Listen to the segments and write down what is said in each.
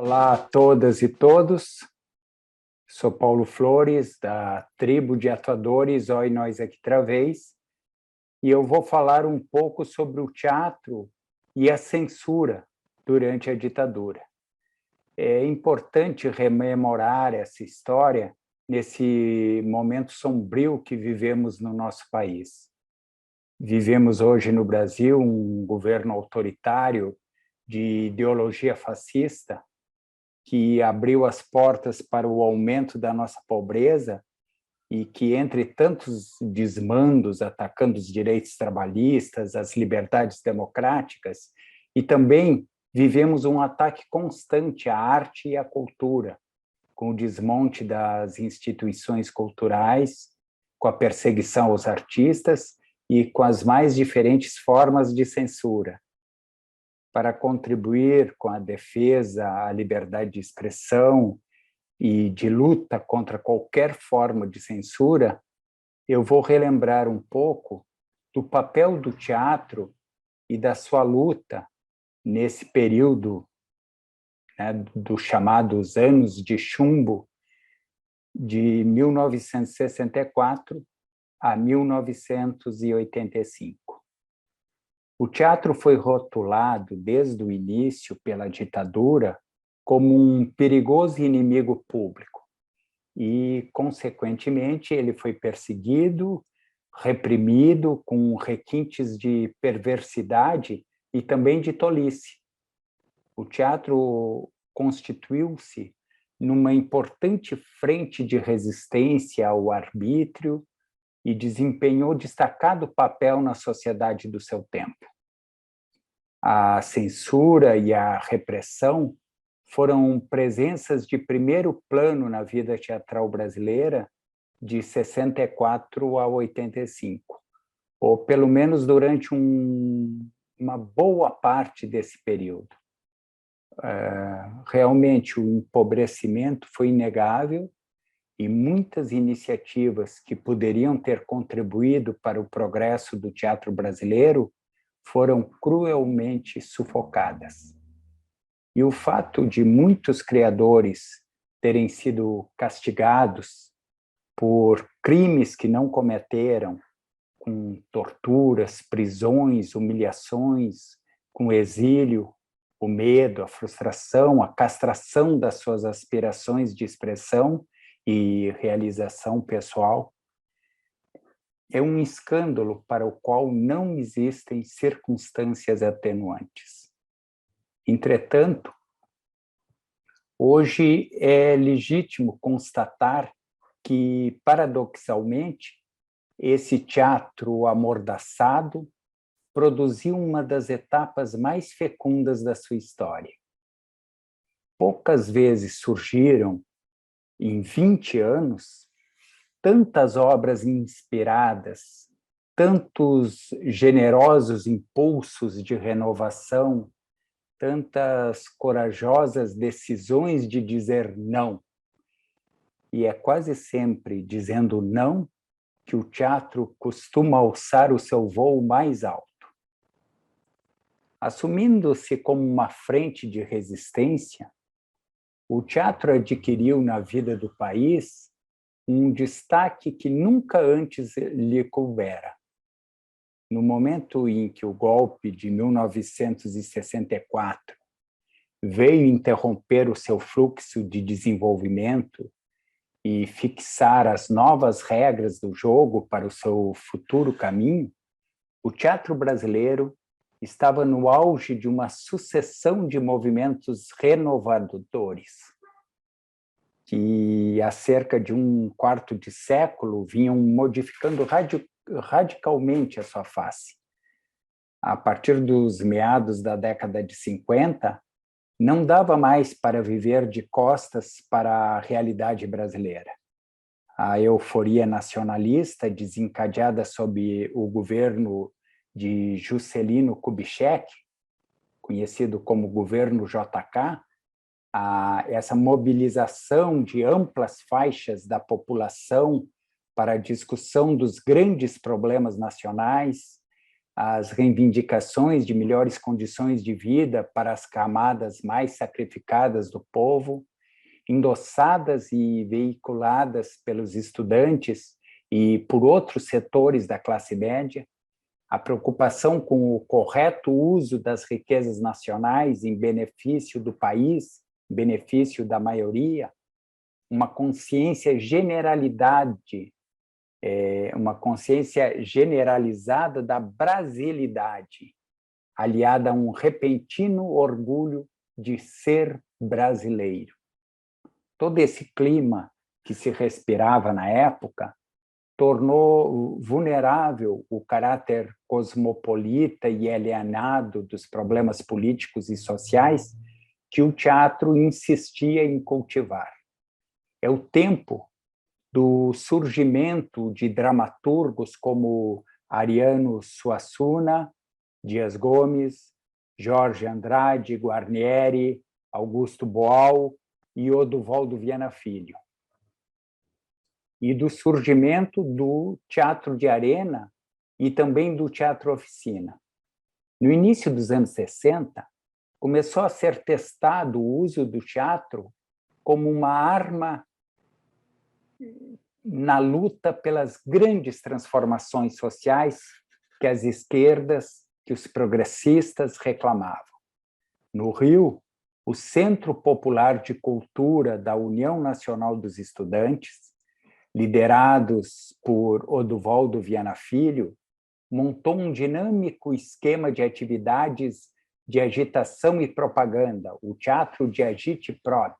Olá a todas e todos, sou Paulo Flores, da tribo de atuadores Oi Nós Aqui Travês, e eu vou falar um pouco sobre o teatro e a censura durante a ditadura. É importante rememorar essa história nesse momento sombrio que vivemos no nosso país. Vivemos hoje no Brasil um governo autoritário de ideologia fascista, que abriu as portas para o aumento da nossa pobreza e que, entre tantos desmandos atacando os direitos trabalhistas, as liberdades democráticas, e também vivemos um ataque constante à arte e à cultura, com o desmonte das instituições culturais, com a perseguição aos artistas e com as mais diferentes formas de censura. Para contribuir com a defesa à liberdade de expressão e de luta contra qualquer forma de censura, eu vou relembrar um pouco do papel do teatro e da sua luta nesse período, né, dos chamados anos de chumbo, de 1964 a 1985. O teatro foi rotulado desde o início pela ditadura como um perigoso inimigo público e, consequentemente, ele foi perseguido, reprimido com requintes de perversidade e também de tolice. O teatro constituiu-se numa importante frente de resistência ao arbítrio e desempenhou destacado papel na sociedade do seu tempo. A censura e a repressão foram presenças de primeiro plano na vida teatral brasileira de 64 a 85, ou pelo menos durante uma boa parte desse período. Realmente, o empobrecimento foi inegável e muitas iniciativas que poderiam ter contribuído para o progresso do teatro brasileiro foram cruelmente sufocadas. E o fato de muitos criadores terem sido castigados por crimes que não cometeram, com torturas, prisões, humilhações, com exílio, o medo, a frustração, a castração das suas aspirações de expressão e realização pessoal, é um escândalo para o qual não existem circunstâncias atenuantes. Entretanto, hoje é legítimo constatar que, paradoxalmente, esse teatro amordaçado produziu uma das etapas mais fecundas da sua história. Poucas vezes surgiram, em 20 anos, tantas obras inspiradas, tantos generosos impulsos de renovação, tantas corajosas decisões de dizer não. E é quase sempre dizendo não que o teatro costuma alçar o seu voo mais alto. Assumindo-se como uma frente de resistência, o teatro adquiriu na vida do país um destaque que nunca antes lhe coubera. No momento em que o golpe de 1964 veio interromper o seu fluxo de desenvolvimento e fixar as novas regras do jogo para o seu futuro caminho, o teatro brasileiro estava no auge de uma sucessão de movimentos renovadores, que há cerca de um quarto de século vinham modificando radicalmente a sua face. A partir dos meados da década de 50, não dava mais para viver de costas para a realidade brasileira. A euforia nacionalista, desencadeada sob o governo de Juscelino Kubitschek, conhecido como governo JK, essa mobilização de amplas faixas da população para a discussão dos grandes problemas nacionais, as reivindicações de melhores condições de vida para as camadas mais sacrificadas do povo, endossadas e veiculadas pelos estudantes e por outros setores da classe média, a preocupação com o correto uso das riquezas nacionais em benefício do país, em benefício da maioria, uma consciência generalizada da brasilidade, aliada a um repentino orgulho de ser brasileiro. Todo esse clima que se respirava na época tornou vulnerável o caráter cosmopolita e alienado dos problemas políticos e sociais que o teatro insistia em cultivar. É o tempo do surgimento de dramaturgos como Ariano Suassuna, Dias Gomes, Jorge Andrade, Guarnieri, Augusto Boal e Oduvaldo Viana Filho. E do surgimento do teatro de arena e também do teatro oficina. No início dos anos 60, começou a ser testado o uso do teatro como uma arma na luta pelas grandes transformações sociais que as esquerdas, que os progressistas reclamavam. No Rio, o Centro Popular de Cultura da União Nacional dos Estudantes, liderados por Oduvaldo Viana Filho, montou um dinâmico esquema de atividades de agitação e propaganda, o Teatro de Agite Prop,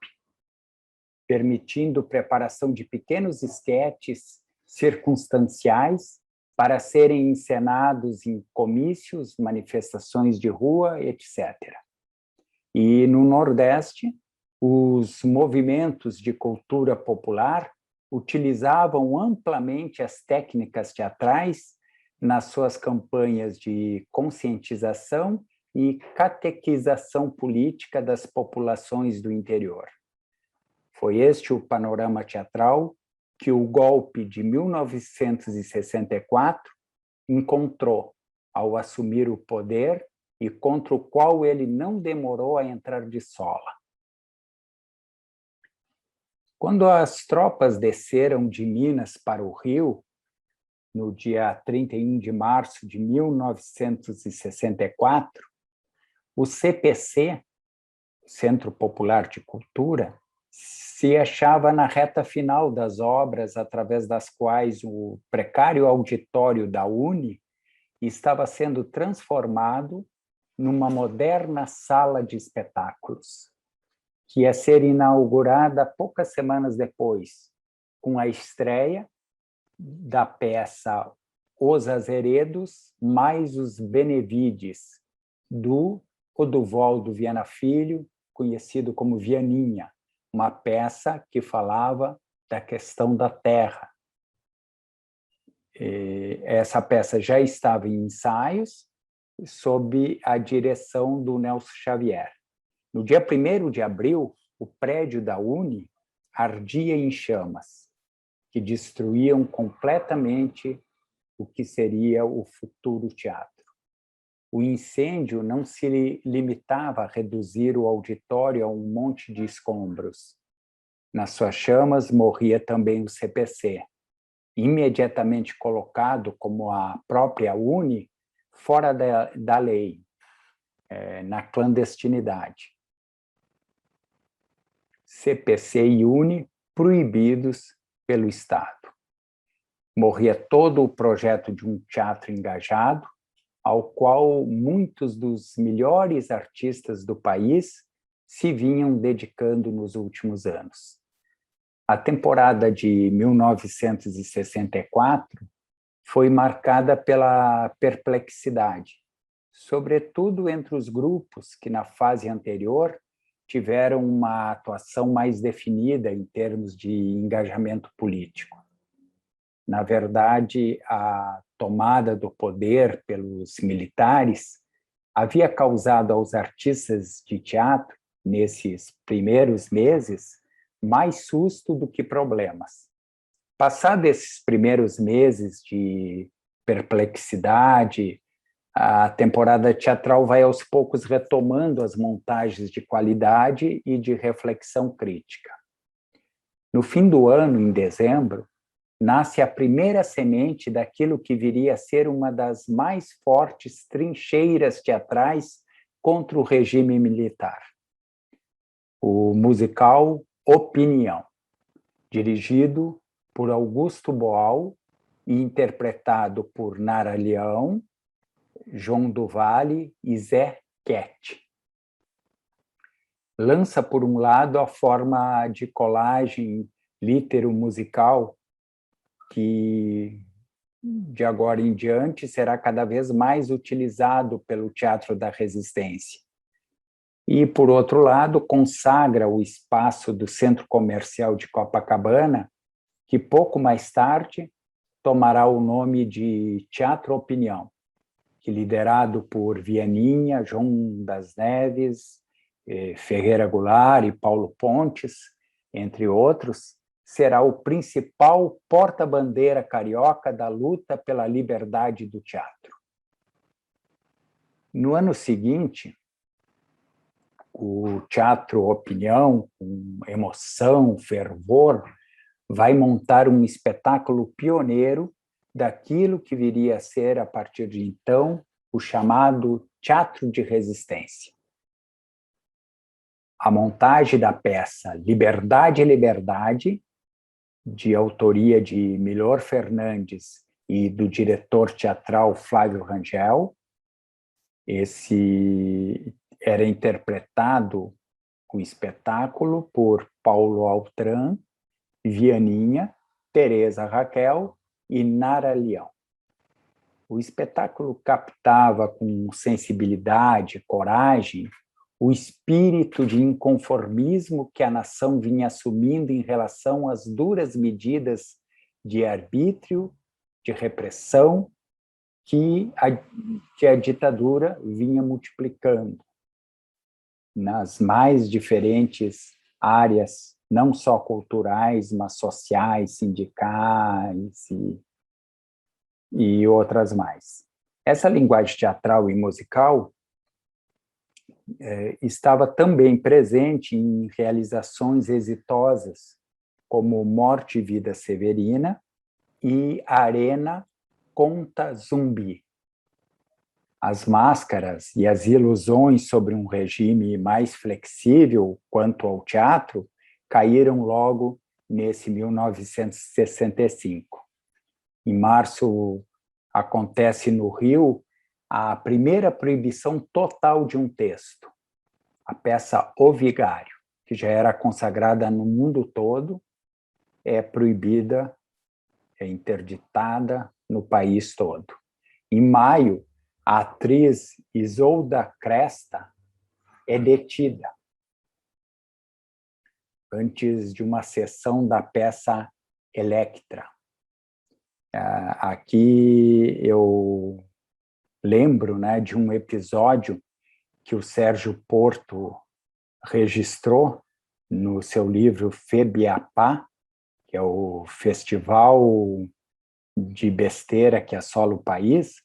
permitindo preparação de pequenos esquetes circunstanciais para serem encenados em comícios, manifestações de rua, etc. E no Nordeste, os movimentos de cultura popular utilizavam amplamente as técnicas teatrais nas suas campanhas de conscientização e catequização política das populações do interior. Foi este o panorama teatral que o golpe de 1964 encontrou ao assumir o poder e contra o qual ele não demorou a entrar de sola. Quando as tropas desceram de Minas para o Rio, no dia 31 de março de 1964, o CPC, Centro Popular de Cultura, se achava na reta final das obras através das quais o precário auditório da UNE estava sendo transformado numa moderna sala de espetáculos, que ia ser inaugurada poucas semanas depois, com a estreia da peça Os Azeredos mais os Benevides, do Oduvaldo Viana Filho, conhecido como Vianinha, uma peça que falava da questão da terra. Essa peça já estava em ensaios, sob a direção do Nelson Xavier. No dia 1º de abril, o prédio da UNE ardia em chamas, que destruíam completamente o que seria o futuro teatro. O incêndio não se limitava a reduzir o auditório a um monte de escombros. Nas suas chamas morria também o CPC, imediatamente colocado como a própria UNE fora da lei, na clandestinidade. CPC e UNE proibidos pelo Estado. Morria todo o projeto de um teatro engajado, ao qual muitos dos melhores artistas do país se vinham dedicando nos últimos anos. A temporada de 1964 foi marcada pela perplexidade, sobretudo entre os grupos que, na fase anterior, tiveram uma atuação mais definida em termos de engajamento político. Na verdade, a tomada do poder pelos militares havia causado aos artistas de teatro, nesses primeiros meses, mais susto do que problemas. Passados esses primeiros meses de perplexidade, A temporada teatral vai aos poucos retomando as montagens de qualidade e de reflexão crítica. No fim do ano, em dezembro, nasce a primeira semente daquilo que viria a ser uma das mais fortes trincheiras teatrais contra o regime militar. O musical Opinião, dirigido por Augusto Boal e interpretado por Nara Leão, João do Vale e Zé Quete. Lança, por um lado, a forma de colagem litero-musical, que de agora em diante será cada vez mais utilizado pelo Teatro da Resistência. E, por outro lado, consagra o espaço do Centro Comercial de Copacabana, que pouco mais tarde tomará o nome de Teatro Opinião, que, liderado por Vianinha, João das Neves, Ferreira Goulart e Paulo Pontes, entre outros, será o principal porta-bandeira carioca da luta pela liberdade do teatro. No ano seguinte, o Teatro Opinião, com emoção, fervor, vai montar um espetáculo pioneiro daquilo que viria a ser, a partir de então, o chamado Teatro de Resistência. A montagem da peça Liberdade, Liberdade, de autoria de Milor Fernandes e do diretor teatral Flávio Rangel. Esse era interpretado, o espetáculo, por Paulo Altran, Vianinha, Teresa Raquel e Nara Leão. O espetáculo captava com sensibilidade, coragem, o espírito de inconformismo que a nação vinha assumindo em relação às duras medidas de arbítrio, de repressão, que a ditadura vinha multiplicando nas mais diferentes áreas, não só culturais, mas sociais, sindicais e outras mais. Essa linguagem teatral e musical estava também presente em realizações exitosas, como Morte e Vida Severina e Arena Conta Zumbi. As máscaras e as ilusões sobre um regime mais flexível quanto ao teatro caíram logo nesse 1965. Em março, acontece no Rio a primeira proibição total de um texto, a peça O Vigário, que já era consagrada no mundo todo, é proibida, é interditada no país todo. Em maio, a atriz Isolda Cresta é detida antes de uma sessão da peça Electra. Aqui eu lembro, né, de um episódio que o Sérgio Porto registrou no seu livro FEBIAPA, que é o festival de besteira que assola o país,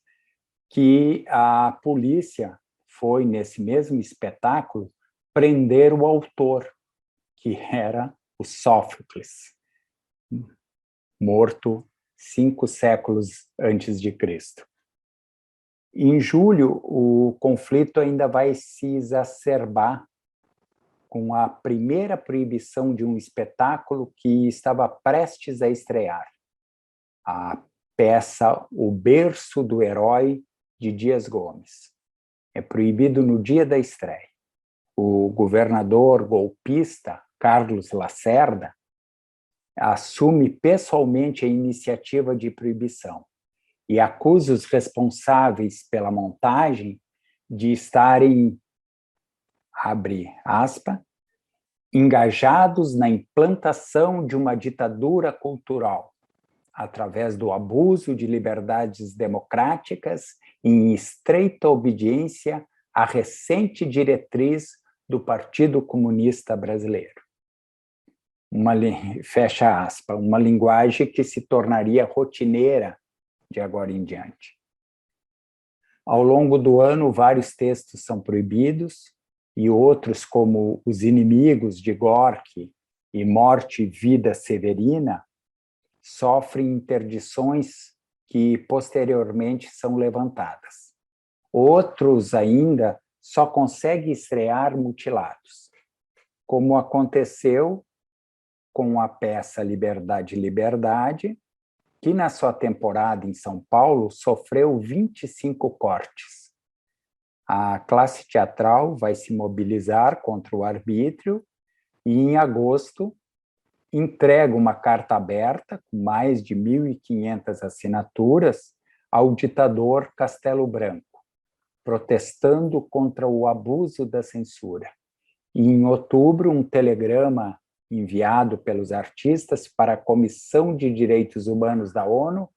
que a polícia foi, nesse mesmo espetáculo, prender o autor, que era o Sófocles, morto 5 séculos antes de Cristo. Em julho, o conflito ainda vai se exacerbar com a primeira proibição de um espetáculo que estava prestes a estrear, a peça O Berço do Herói, de Dias Gomes. É proibido no dia da estreia. O governador golpista, Carlos Lacerda, assume pessoalmente a iniciativa de proibição e acusa os responsáveis pela montagem de estarem, abre aspas, engajados na implantação de uma ditadura cultural, através do abuso de liberdades democráticas em estreita obediência à recente diretriz do Partido Comunista Brasileiro. Fecha aspas, uma linguagem que se tornaria rotineira de agora em diante. Ao longo do ano, vários textos são proibidos e outros, como Os Inimigos, de Gorky, e Morte e Vida Severina, sofrem interdições que posteriormente são levantadas. Outros ainda só conseguem estrear mutilados, como aconteceu com a peça Liberdade, Liberdade, que na sua temporada em São Paulo sofreu 25 cortes. A classe teatral vai se mobilizar contra o arbítrio e, em agosto, entrega uma carta aberta, com mais de 1.500 assinaturas, ao ditador Castelo Branco, protestando contra o abuso da censura. E, em outubro, um telegrama enviado pelos artistas para a Comissão de Direitos Humanos da ONU,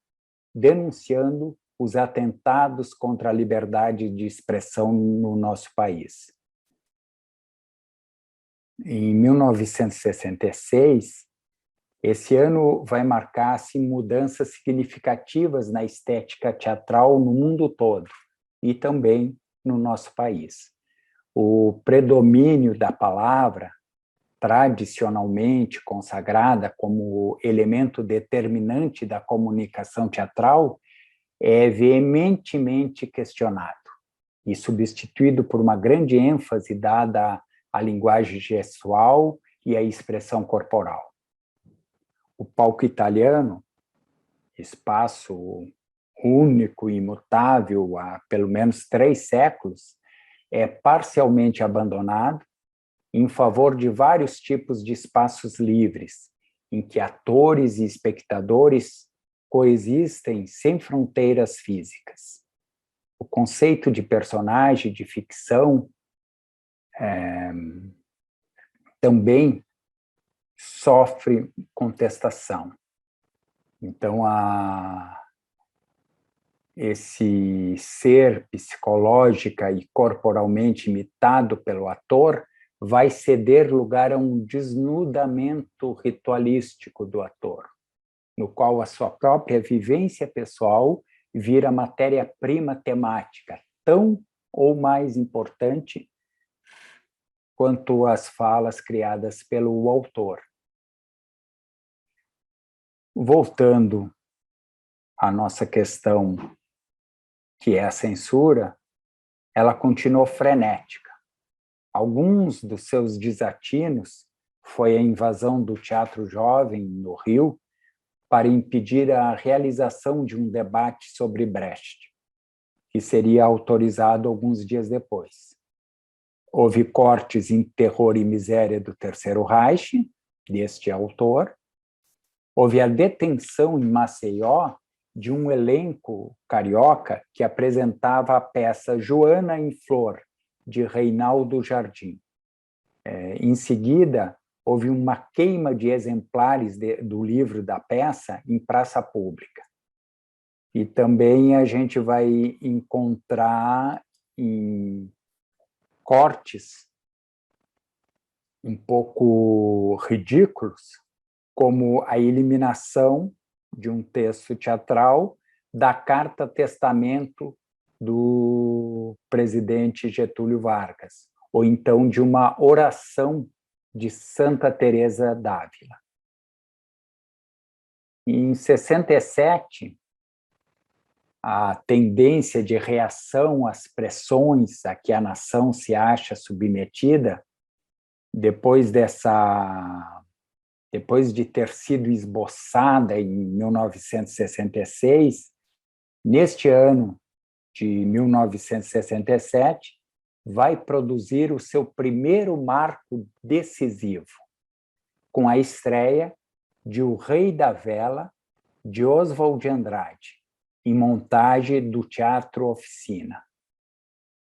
denunciando os atentados contra a liberdade de expressão no nosso país. Em 1966, esse ano vai marcar assim, mudanças significativas na estética teatral no mundo todo e também no nosso país. O predomínio da palavra, tradicionalmente consagrada como elemento determinante da comunicação teatral, é veementemente questionado e substituído por uma grande ênfase dada à linguagem gestual e à expressão corporal. O palco italiano, espaço único e imutável há pelo menos 3 séculos, é parcialmente abandonado em favor de vários tipos de espaços livres, em que atores e espectadores coexistem sem fronteiras físicas. O conceito de personagem de ficção também sofre contestação. Então, esse ser psicológica e corporalmente imitado pelo ator vai ceder lugar a um desnudamento ritualístico do ator, no qual a sua própria vivência pessoal vira matéria-prima temática, tão ou mais importante quanto as falas criadas pelo autor. Voltando à nossa questão, que é a censura, ela continuou frenética. Alguns dos seus desatinos foi a invasão do Teatro Jovem, no Rio, para impedir a realização de um debate sobre Brecht, que seria autorizado alguns dias depois. Houve cortes em Terror e Miséria do Terceiro Reich, deste autor. Houve a detenção em Maceió de um elenco carioca que apresentava a peça Joana em Flor, de Reinaldo Jardim. Em seguida, houve uma queima de exemplares do livro da peça em praça pública. E também a gente vai encontrar em cortes um pouco ridículos, como a eliminação de um texto teatral da Carta Testamento do presidente Getúlio Vargas, ou então de uma oração de Santa Teresa d'Ávila. Em 67, a tendência de reação às pressões a que a nação se acha submetida, depois de ter sido esboçada em 1966, neste ano de 1967, vai produzir o seu primeiro marco decisivo, com a estreia de O Rei da Vela, de Oswald de Andrade, em montagem do Teatro Oficina.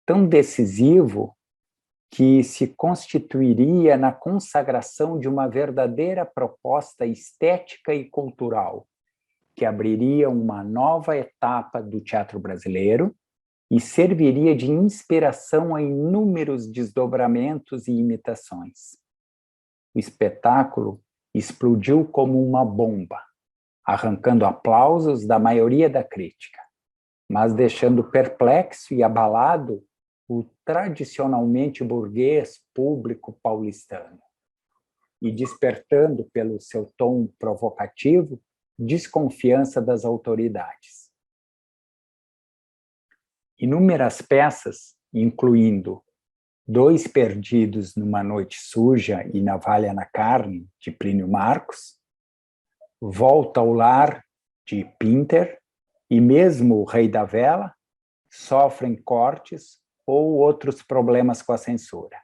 Tão decisivo que se constituiria na consagração de uma verdadeira proposta estética e cultural, que abriria uma nova etapa do teatro brasileiro e serviria de inspiração a inúmeros desdobramentos e imitações. O espetáculo explodiu como uma bomba, arrancando aplausos da maioria da crítica. mas deixando perplexo e abalado o tradicionalmente burguês público paulistano e despertando, pelo seu tom provocativo, desconfiança das autoridades. Inúmeras peças, incluindo Dois Perdidos numa Noite Suja e Navalha na Carne, de Plínio Marcos, Volta ao Lar, de Pinter, e mesmo O Rei da Vela, sofrem cortes ou outros problemas com a censura.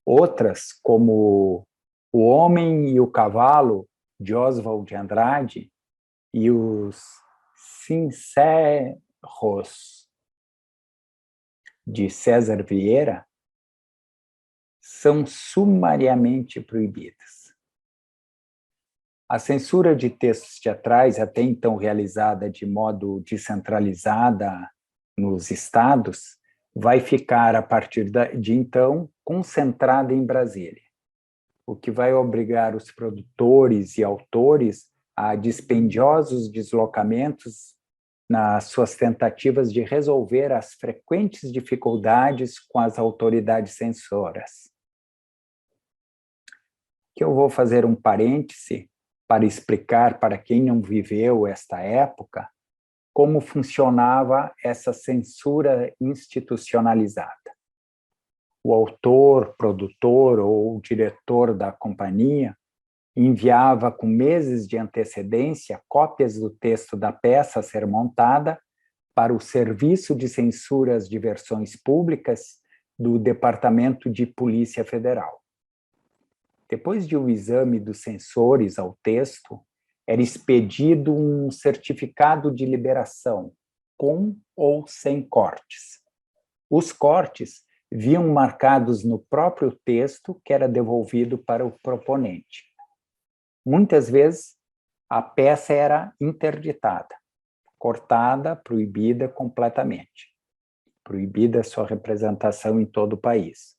Outras, como O Homem e o Cavalo, de Oswald de Andrade, e Os Sinceros, de César Vieira, são sumariamente proibidas. A censura de textos teatrais, até então realizada de modo descentralizada nos estados, vai ficar, a partir de então, concentrada em Brasília, o que vai obrigar os produtores e autores a dispendiosos deslocamentos nas suas tentativas de resolver as frequentes dificuldades com as autoridades censoras. Que eu vou fazer um parêntese para explicar para quem não viveu esta época como funcionava essa censura institucionalizada. O autor, produtor ou diretor da companhia enviava com meses de antecedência cópias do texto da peça a ser montada para o Serviço de Censuras de Versões Públicas do Departamento de Polícia Federal. Depois de um exame dos censores ao texto, era expedido um certificado de liberação, com ou sem cortes. Os cortes vinham marcados no próprio texto, que era devolvido para o proponente. Muitas vezes, a peça era interditada, cortada, proibida completamente. Proibida sua representação em todo o país.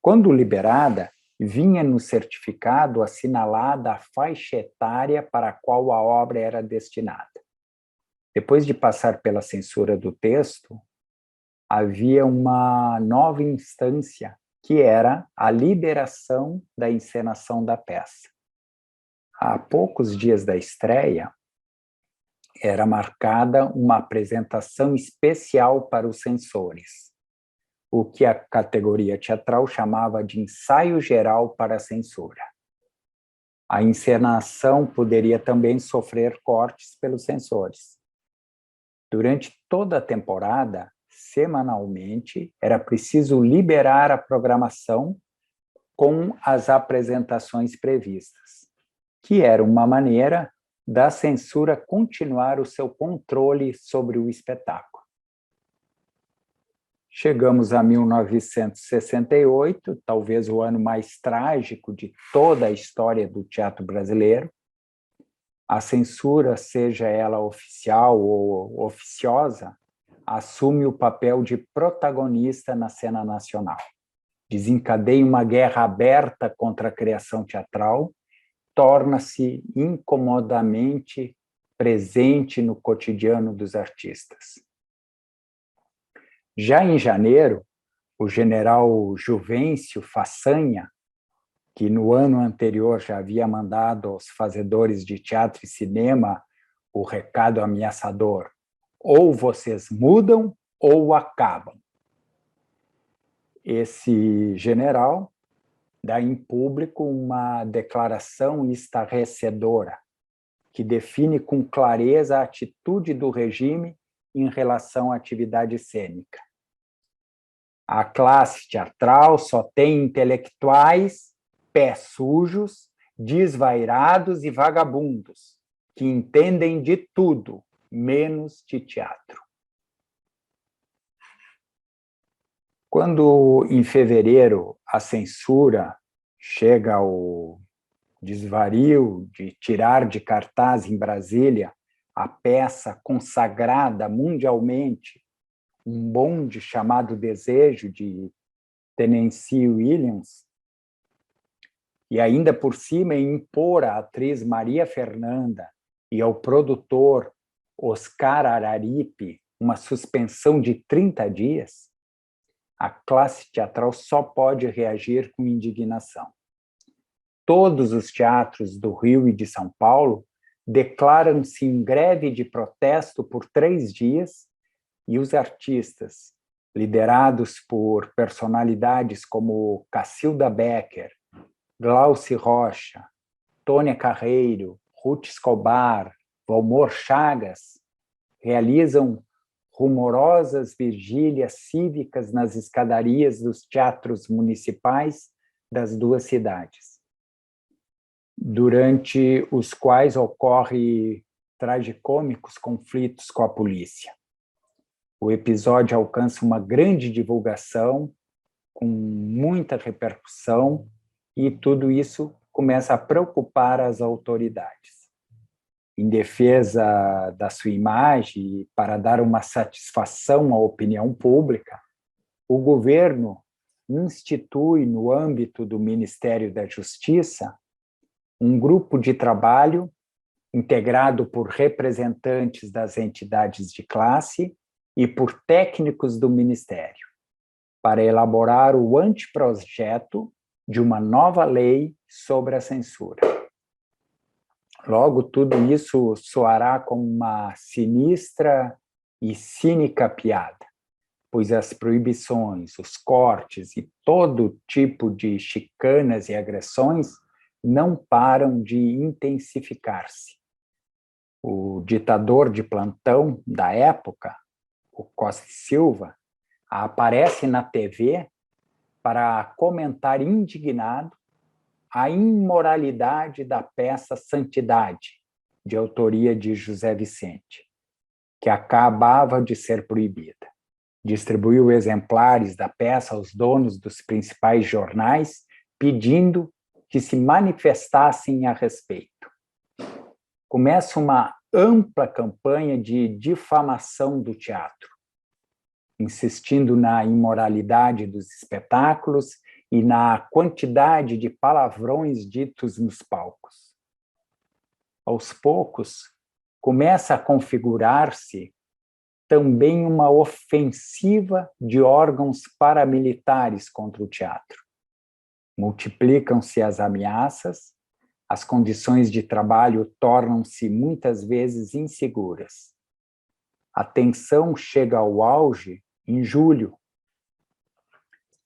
Quando liberada, vinha no certificado assinalada a faixa etária para a qual a obra era destinada. Depois de passar pela censura do texto, havia uma nova instância, que era a liberação da encenação da peça. Há poucos dias da estreia, era marcada uma apresentação especial para os censores, o que a categoria teatral chamava de ensaio geral para a censura. A encenação poderia também sofrer cortes pelos censores. Durante toda a temporada, semanalmente, era preciso liberar a programação com as apresentações previstas, que era uma maneira da censura continuar o seu controle sobre o espetáculo. Chegamos a 1968, talvez o ano mais trágico de toda a história do teatro brasileiro. A censura, seja ela oficial ou oficiosa, assume o papel de protagonista na cena nacional. Desencadeia uma guerra aberta contra a criação teatral, torna-se incomodamente presente no cotidiano dos artistas. Já em janeiro, o general Juvencio Façanha, que no ano anterior já havia mandado aos fazedores de teatro e cinema o recado ameaçador: ou vocês mudam ou acabam. Esse general dá em público uma declaração estarrecedora, que define com clareza a atitude do regime em relação à atividade cênica. A classe teatral só tem intelectuais, pés sujos, desvairados e vagabundos, que entendem de tudo, menos de teatro. Quando, em fevereiro, a censura chega ao desvario de tirar de cartaz em Brasília a peça consagrada mundialmente, um bonde chamado Desejo, de Tennessee Williams, e ainda por cima impor à atriz Maria Fernanda e ao produtor Oscar Araripe uma suspensão de 30 dias, a classe teatral só pode reagir com indignação. Todos os teatros do Rio e de São Paulo declaram-se em greve de protesto por 3 dias e os artistas, liderados por personalidades como Cacilda Becker, Glauci Rocha, Tônia Carreiro, Ruth Escobar, Valmor Chagas, realizam rumorosas vigílias cívicas nas escadarias dos teatros municipais das 2 cidades, durante os quais ocorrem tragicômicos conflitos com a polícia. O episódio alcança uma grande divulgação, com muita repercussão, e tudo isso começa a preocupar as autoridades. Em defesa da sua imagem e para dar uma satisfação à opinião pública, o governo institui, no âmbito do Ministério da Justiça, um grupo de trabalho integrado por representantes das entidades de classe e por técnicos do Ministério, para elaborar o anteprojeto de uma nova lei sobre a censura. Logo, tudo isso soará como uma sinistra e cínica piada, pois as proibições, os cortes e todo tipo de chicanas e agressões não param de intensificar-se. O ditador de plantão da época, o Costa e Silva, aparece na TV para comentar indignado a imoralidade da peça Santidade, de autoria de José Vicente, que acabava de ser proibida. Distribuiu exemplares da peça aos donos dos principais jornais, pedindo que se manifestassem a respeito. Começa uma ampla campanha de difamação do teatro, insistindo na imoralidade dos espetáculos e na quantidade de palavrões ditos nos palcos. Aos poucos, começa a configurar-se também uma ofensiva de órgãos paramilitares contra o teatro. Multiplicam-se as ameaças, as condições de trabalho tornam-se muitas vezes inseguras. A tensão chega ao auge em julho,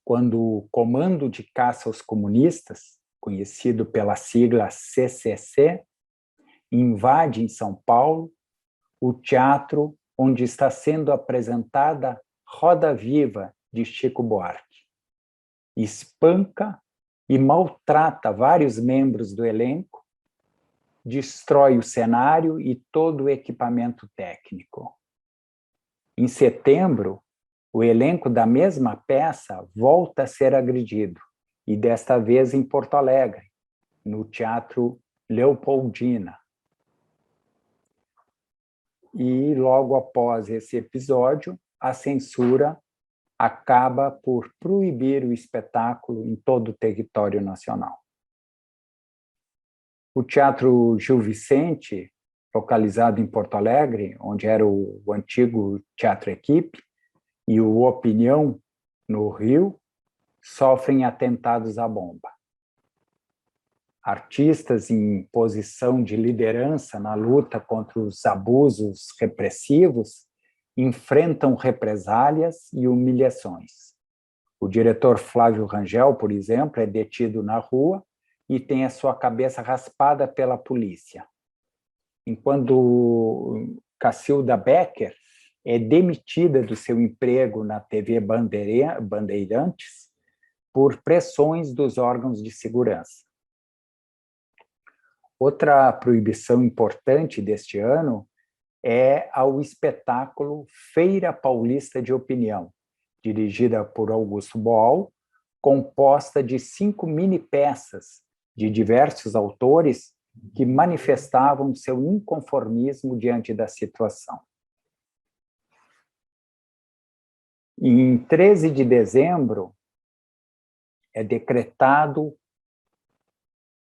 quando o Comando de Caça aos Comunistas, conhecido pela sigla CCC, invade em São Paulo o teatro onde está sendo apresentada Roda Viva de Chico Buarque. Espanca e maltrata vários membros do elenco, destrói o cenário e todo o equipamento técnico. Em setembro, o elenco da mesma peça volta a ser agredido, e desta vez em Porto Alegre, no Teatro Leopoldina. E logo após esse episódio, a censura acaba por proibir o espetáculo em todo o território nacional. O Teatro Gil Vicente, localizado em Porto Alegre, onde era o antigo Teatro Equipe, e o Opinião, no Rio, sofrem atentados à bomba. Artistas em posição de liderança na luta contra os abusos repressivos enfrentam represálias e humilhações. O diretor Flávio Rangel, por exemplo, é detido na rua e tem a sua cabeça raspada pela polícia, enquanto Cacilda Becker é demitida do seu emprego na TV Bandeirantes por pressões dos órgãos de segurança. Outra proibição importante deste ano é ao espetáculo Feira Paulista de Opinião, dirigida por Augusto Boal, composta de 5 mini-peças de diversos autores que manifestavam seu inconformismo diante da situação. Em 13 de dezembro, é decretado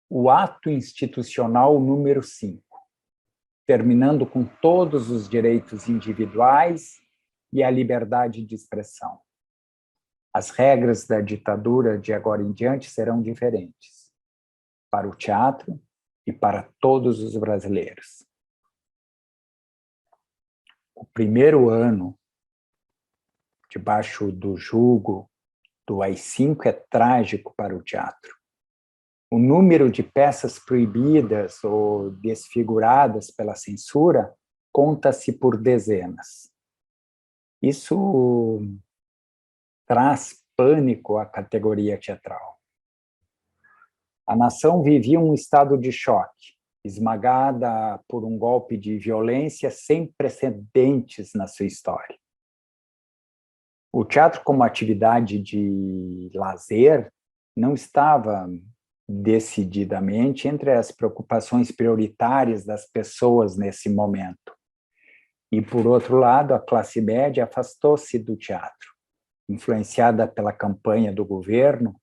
o ato institucional número 5, terminando com todos os direitos individuais e a liberdade de expressão. As regras da ditadura de agora em diante serão diferentes para o teatro e para todos os brasileiros. O primeiro ano debaixo do jugo do AI-5 é trágico para o teatro. O número de peças proibidas ou desfiguradas pela censura conta-se por dezenas. Isso traz pânico à categoria teatral. A nação vivia um estado de choque, esmagada por um golpe de violência sem precedentes na sua história. O teatro como atividade de lazer não estava decididamente entre as preocupações prioritárias das pessoas nesse momento. E, por outro lado, a classe média afastou-se do teatro, influenciada pela campanha do governo,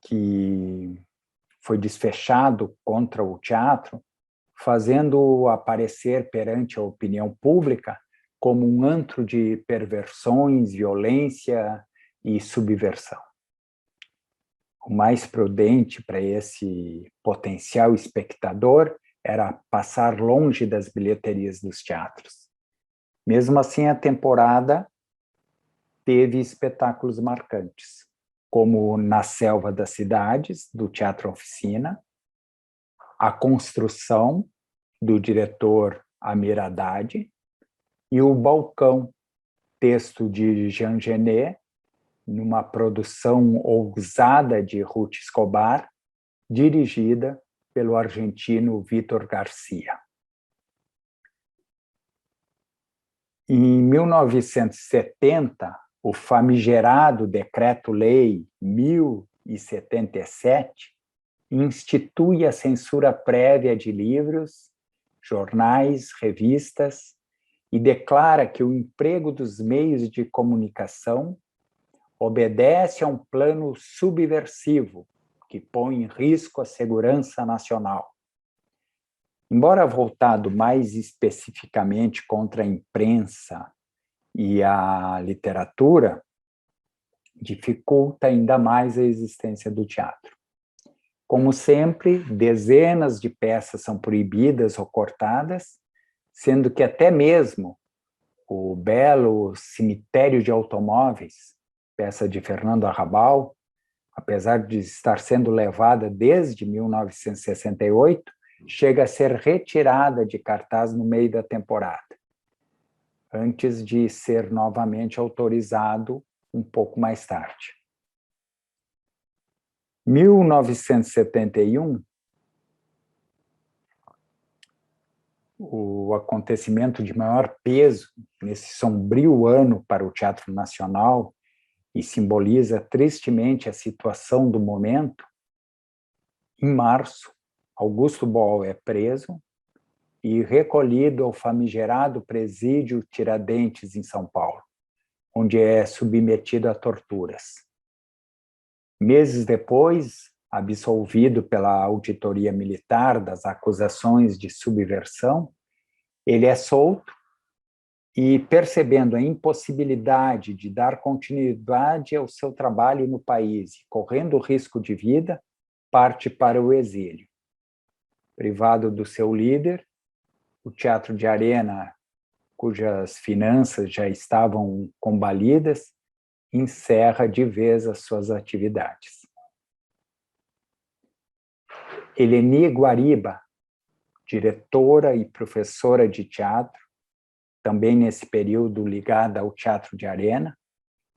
que foi desfechado contra o teatro, fazendo-o aparecer perante a opinião pública como um antro de perversões, violência e subversão. O mais prudente para esse potencial espectador era passar longe das bilheterias dos teatros. Mesmo assim, a temporada teve espetáculos marcantes, como Na Selva das Cidades, do Teatro Oficina, A Construção, do diretor Amir Haddad, e O Balcão, texto de Jean Genet, numa produção ousada de Ruth Escobar, dirigida pelo argentino Vítor Garcia. Em 1970, o famigerado Decreto-Lei 1077 institui a censura prévia de livros, jornais, revistas e declara que o emprego dos meios de comunicação obedece a um plano subversivo que põe em risco a segurança nacional. Embora voltado mais especificamente contra a imprensa e a literatura, dificulta ainda mais a existência do teatro. Como sempre, dezenas de peças são proibidas ou cortadas, sendo que até mesmo o belo Cemitério de Automóveis, peça de Fernando Arrabal, apesar de estar sendo levada desde 1968, chega a ser retirada de cartaz no meio da temporada, antes de ser novamente autorizado um pouco mais tarde. 1971, o acontecimento de maior peso nesse sombrio ano para o Teatro Nacional e simboliza tristemente a situação do momento. Em março, Augusto Boal é preso e recolhido ao famigerado presídio Tiradentes, em São Paulo, onde é submetido a torturas. Meses depois, absolvido pela auditoria militar das acusações de subversão, ele é solto e, percebendo a impossibilidade de dar continuidade ao seu trabalho no país e correndo risco de vida, parte para o exílio. Privado do seu líder, o Teatro de Arena, cujas finanças já estavam combalidas, encerra de vez as suas atividades. Eleni Guariba, diretora e professora de teatro, também nesse período ligada ao Teatro de Arena,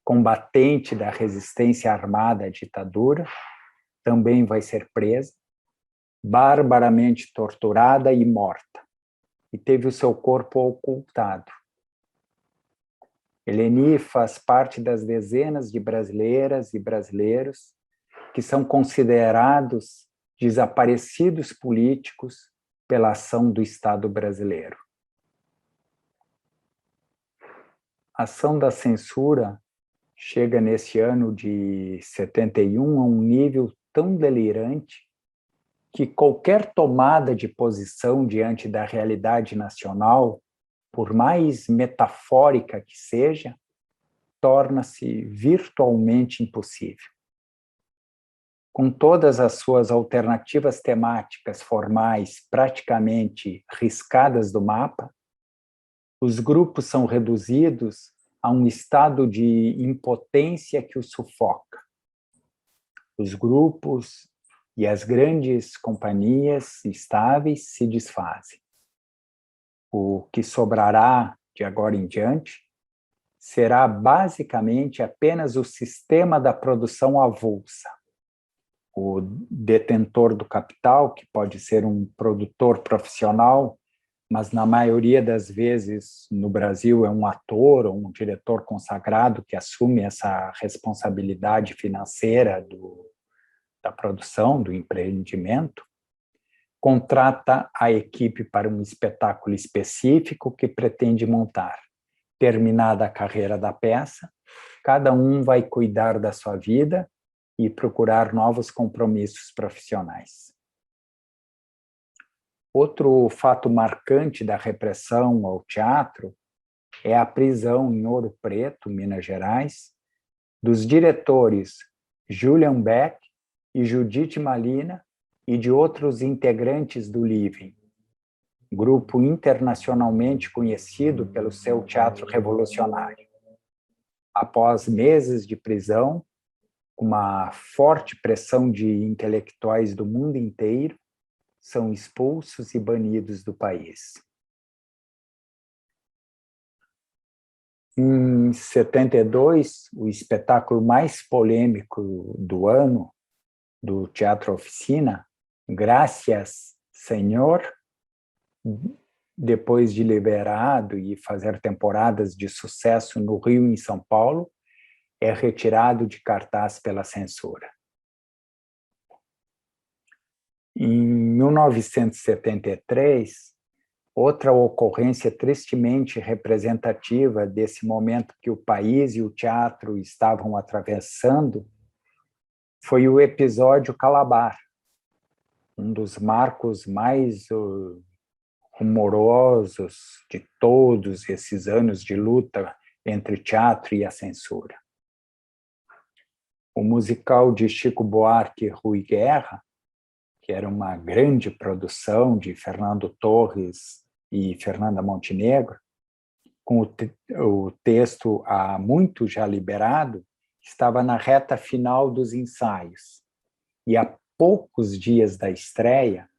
combatente da resistência armada à ditadura, também vai ser presa, barbaramente torturada e morta, e teve o seu corpo ocultado. Eleni faz parte das dezenas de brasileiras e brasileiros que são considerados desaparecidos políticos pela ação do Estado brasileiro. A ação da censura chega nesse ano de 71 a um nível tão delirante que qualquer tomada de posição diante da realidade nacional por mais metafórica que seja, torna-se virtualmente impossível. Com todas as suas alternativas temáticas formais praticamente riscadas do mapa, os grupos são reduzidos a um estado de impotência que os sufoca. Os grupos e as grandes companhias estáveis se desfazem. O que sobrará de agora em diante será basicamente apenas o sistema da produção avulsa. O detentor do capital, que pode ser um produtor profissional, mas na maioria das vezes no Brasil é um ator ou um diretor consagrado que assume essa responsabilidade financeira da produção, do empreendimento, contrata a equipe para um espetáculo específico que pretende montar. Terminada a carreira da peça, cada um vai cuidar da sua vida e procurar novos compromissos profissionais. Outro fato marcante da repressão ao teatro é a prisão em Ouro Preto, Minas Gerais, dos diretores Julian Beck e Judith Malina e de outros integrantes do Living, grupo internacionalmente conhecido pelo seu teatro revolucionário. Após meses de prisão, uma forte pressão de intelectuais do mundo inteiro, são expulsos e banidos do país. Em 72, o espetáculo mais polêmico do ano, do Teatro Oficina, Gracias, Senhor, depois de liberado e fazer temporadas de sucesso no Rio e em São Paulo, é retirado de cartaz pela censura. Em 1973, outra ocorrência tristemente representativa desse momento que o país e o teatro estavam atravessando foi o episódio Calabar, um dos marcos mais rumorosos de todos esses anos de luta entre o teatro e a censura. O musical de Chico Buarque e Rui Guerra, que era uma grande produção de Fernando Torres e Fernanda Montenegro, com o texto há muito já liberado, estava na reta final dos ensaios. E a poucos dias da estreia,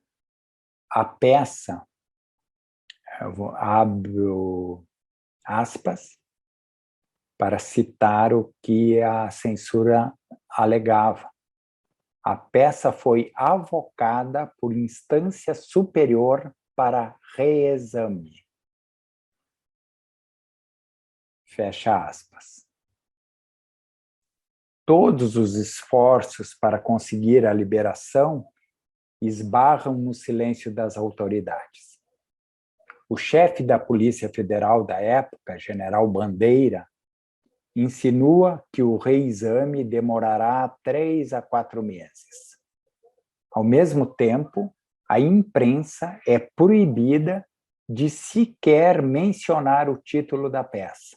a peça, abro aspas, para citar o que a censura alegava. A peça foi avocada por instância superior para reexame. Fecha aspas. Todos os esforços para conseguir a liberação esbarram no silêncio das autoridades. O chefe da Polícia Federal da época, General Bandeira, insinua que o reexame demorará 3 a 4 meses. Ao mesmo tempo, a imprensa é proibida de sequer mencionar o título da peça,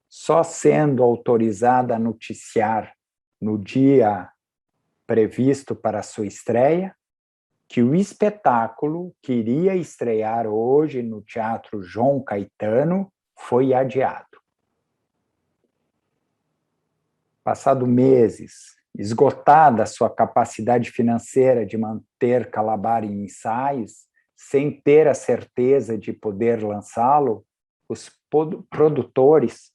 só sendo autorizada a noticiar no dia previsto para sua estreia que o espetáculo que iria estrear hoje no Teatro João Caetano foi adiado. Passado meses, esgotada a sua capacidade financeira de manter Calabar em ensaios, sem ter a certeza de poder lançá-lo, os produtores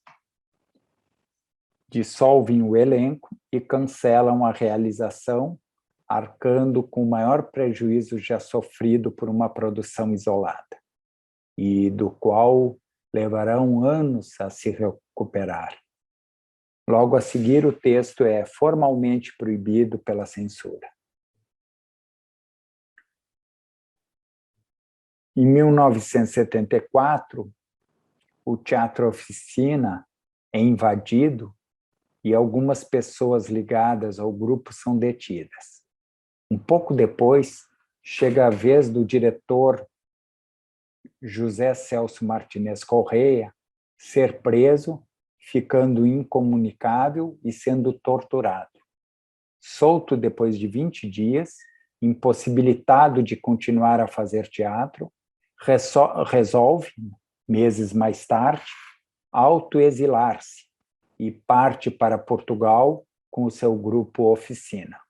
dissolvem o elenco e cancelam a realização, arcando com o maior prejuízo já sofrido por uma produção isolada, e do qual levarão anos a se recuperar. Logo a seguir, o texto é formalmente proibido pela censura. Em 1974, o Teatro Oficina é invadido e algumas pessoas ligadas ao grupo são detidas. Um pouco depois, chega a vez do diretor José Celso Martinez Correia ser preso, ficando incomunicável e sendo torturado. Solto depois de 20 dias, impossibilitado de continuar a fazer teatro, resolve, meses mais tarde, autoexilar-se e parte para Portugal com o seu grupo Oficina.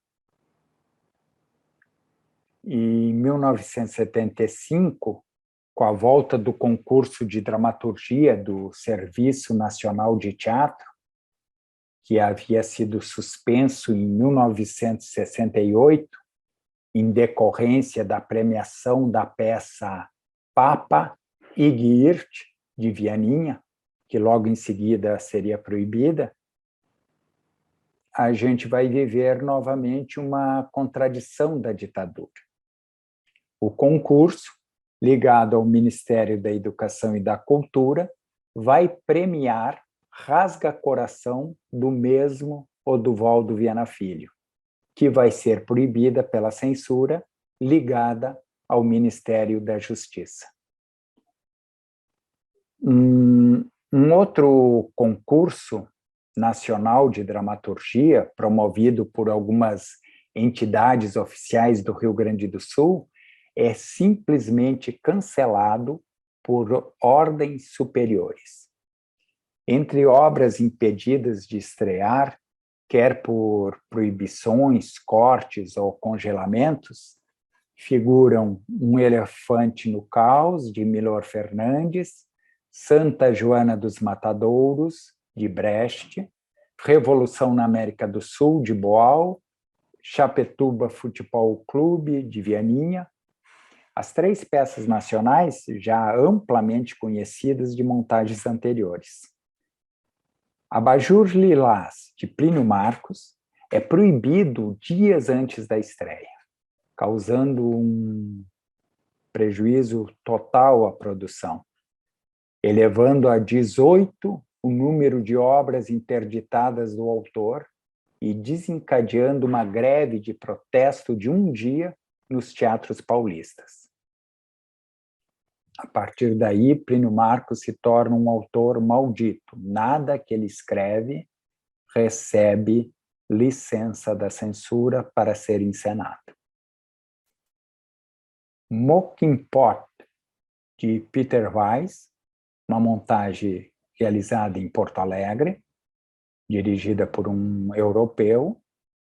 Em 1975, com a volta do concurso de dramaturgia do Serviço Nacional de Teatro, que havia sido suspenso em 1968, em decorrência da premiação da peça Papa e Girt, de Vianinha, que logo em seguida seria proibida, a gente vai viver novamente uma contradição da ditadura. O concurso, ligado ao Ministério da Educação e da Cultura, vai premiar Rasga Coração do mesmo Oduvaldo Viana Filho, que vai ser proibida pela censura ligada ao Ministério da Justiça. Um outro concurso nacional de dramaturgia, promovido por algumas entidades oficiais do Rio Grande do Sul, é simplesmente cancelado por ordens superiores. Entre obras impedidas de estrear, quer por proibições, cortes ou congelamentos, figuram Um Elefante no Caos, de Milor Fernandes, Santa Joana dos Matadouros, de Brecht, Revolução na América do Sul, de Boal, Chapecó Futebol Clube, de Vianinha, as três peças nacionais já amplamente conhecidas de montagens anteriores. Abajur Lilás, de Plínio Marcos, é proibido dias antes da estreia, causando um prejuízo total à produção, elevando a 18 o número de obras interditadas do autor e desencadeando uma greve de protesto de um dia nos teatros paulistas. A partir daí, Plínio Marcos se torna um autor maldito. Nada que ele escreve recebe licença da censura para ser encenado. Mocking Pot, de Peter Weiss, uma montagem realizada em Porto Alegre, dirigida por um europeu,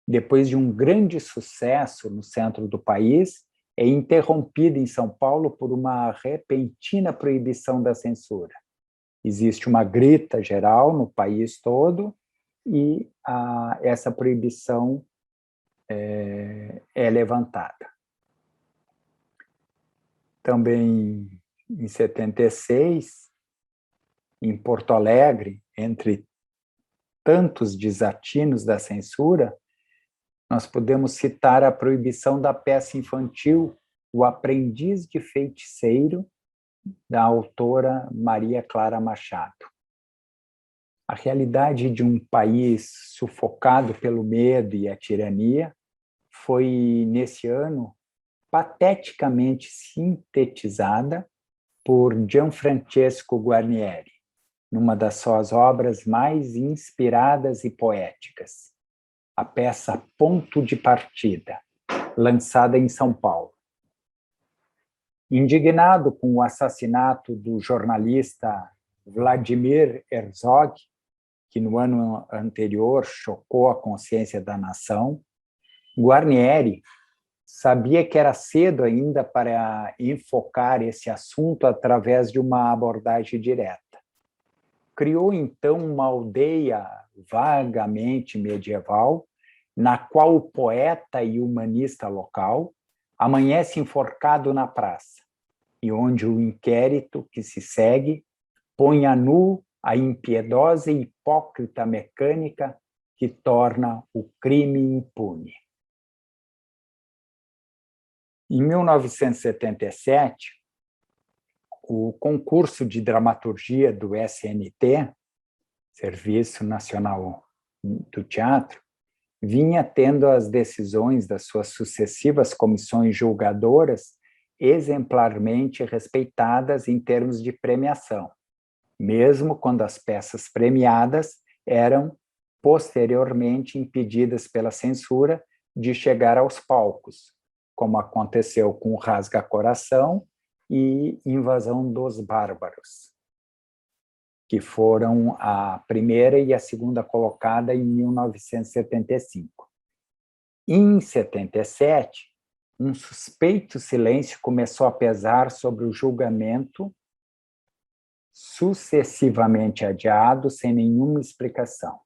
depois de um grande sucesso no centro do país, é interrompida em São Paulo por uma repentina proibição da censura. Existe uma grita geral no país todo e essa proibição é levantada. Também em 76, em Porto Alegre, entre tantos desatinos da censura, nós podemos citar a proibição da peça infantil O Aprendiz de Feiticeiro, da autora Maria Clara Machado. A realidade de um país sufocado pelo medo e a tirania foi, nesse ano, pateticamente sintetizada por Gianfrancesco Guarnieri, numa das suas obras mais inspiradas e poéticas, a peça Ponto de Partida, lançada em São Paulo. Indignado com o assassinato do jornalista Vladimir Herzog, que no ano anterior chocou a consciência da nação, Guarnieri sabia que era cedo ainda para enfocar esse assunto através de uma abordagem direta. Criou, então, uma aldeia vagamente medieval, na qual o poeta e humanista local amanhece enforcado na praça, e onde o inquérito que se segue põe a nu a impiedosa e hipócrita mecânica que torna o crime impune. Em 1977, o concurso de dramaturgia do SNT, Serviço Nacional do Teatro, vinha tendo as decisões das suas sucessivas comissões julgadoras exemplarmente respeitadas em termos de premiação, mesmo quando as peças premiadas eram posteriormente impedidas pela censura de chegar aos palcos, como aconteceu com Rasga-Coração e Invasão dos Bárbaros, que foram a primeira e a segunda colocada em 1975. Em 77, um suspeito silêncio começou a pesar sobre o julgamento, sucessivamente adiado, sem nenhuma explicação.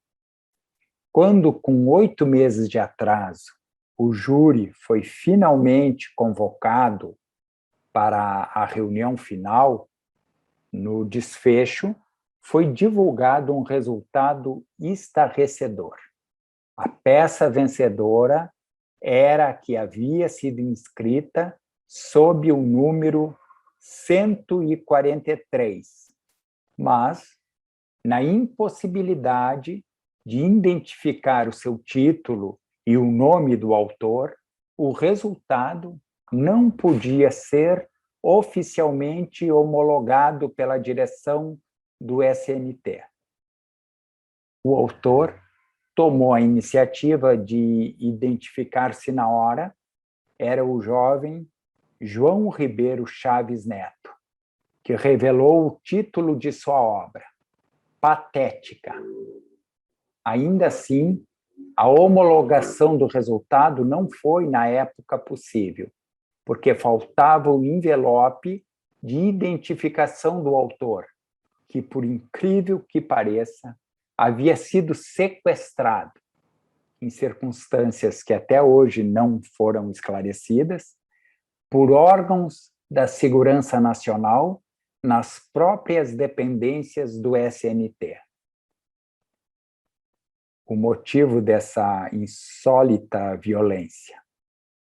Quando, com 8 meses de atraso, o júri foi finalmente convocado para a reunião final, no desfecho, foi divulgado um resultado estarrecedor. A peça vencedora era a que havia sido inscrita sob o número 143, mas, na impossibilidade de identificar o seu título e o nome do autor, o resultado não podia ser oficialmente homologado pela direção do SNT. O autor tomou a iniciativa de identificar-se na hora, era o jovem João Ribeiro Chaves Neto, que revelou o título de sua obra, Patética. Ainda assim, a homologação do resultado não foi, na época, possível, porque faltava o envelope de identificação do autor, que, por incrível que pareça, havia sido sequestrado, em circunstâncias que até hoje não foram esclarecidas, por órgãos da Segurança Nacional nas próprias dependências do SNT. O motivo dessa insólita violência.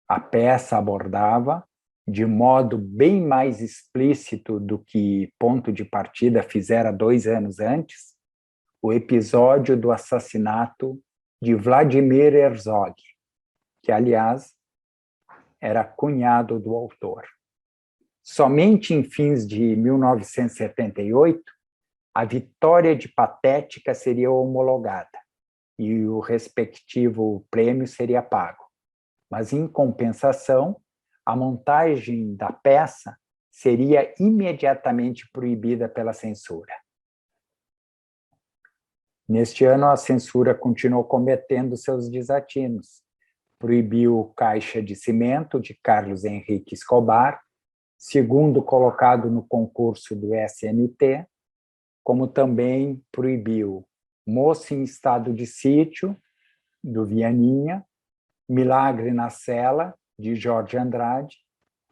A peça abordava, de modo bem mais explícito do que Ponto de Partida fizera 2 anos antes, o episódio do assassinato de Vladimir Herzog, que, aliás, era cunhado do autor. Somente em fins de 1978, a vitória de Patética seria homologada e o respectivo prêmio seria pago. Mas, em compensação, a montagem da peça seria imediatamente proibida pela censura. Neste ano, a censura continuou cometendo seus desatinos. Proibiu Caixa de Cimento, de Carlos Henrique Escobar, segundo colocado no concurso do SNT, como também proibiu Moço em Estado de Sítio, do Vianinha, Milagre na Cela, de Jorge Andrade,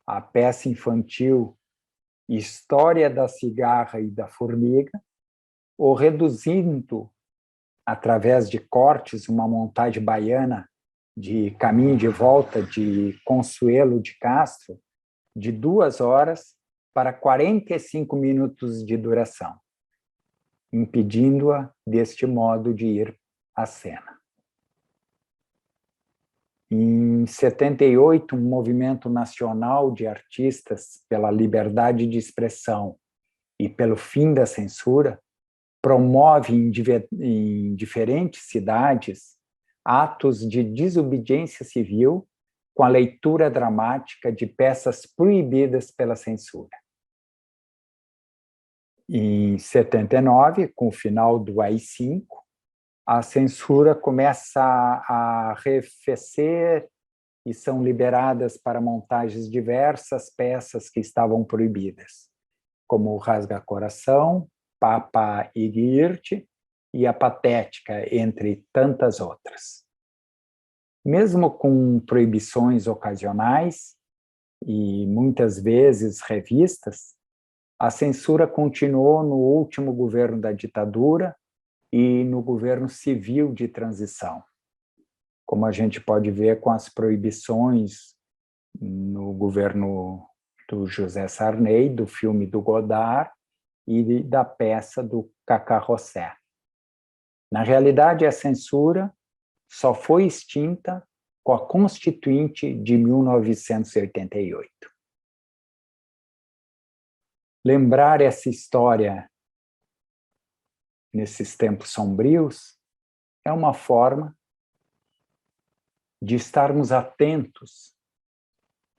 a peça infantil História da Cigarra e da Formiga, ou reduzindo, através de cortes, uma montagem baiana de Caminho de Volta de Consuelo de Castro, de 2 horas para 45 minutos de duração, impedindo-a, deste modo, de ir à cena. Em 78, um movimento nacional de artistas pela liberdade de expressão e pelo fim da censura promove em diferentes cidades atos de desobediência civil com a leitura dramática de peças proibidas pela censura. Em 79, com o final do AI-5, a censura começa a arrefecer e são liberadas para montagens diversas peças que estavam proibidas, como o Rasga-Coração, Papa Igirte e a Patética, entre tantas outras. Mesmo com proibições ocasionais e muitas vezes revistas, a censura continuou no último governo da ditadura e no governo civil de transição, como a gente pode ver com as proibições no governo do José Sarney, do filme do Godard e da peça do Cacá Rossé. Na realidade, a censura só foi extinta com a Constituinte de 1988. Lembrar essa história nesses tempos sombrios é uma forma de estarmos atentos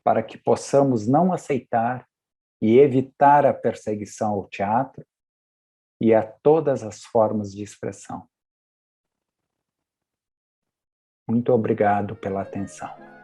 para que possamos não aceitar e evitar a perseguição ao teatro e a todas as formas de expressão. Muito obrigado pela atenção.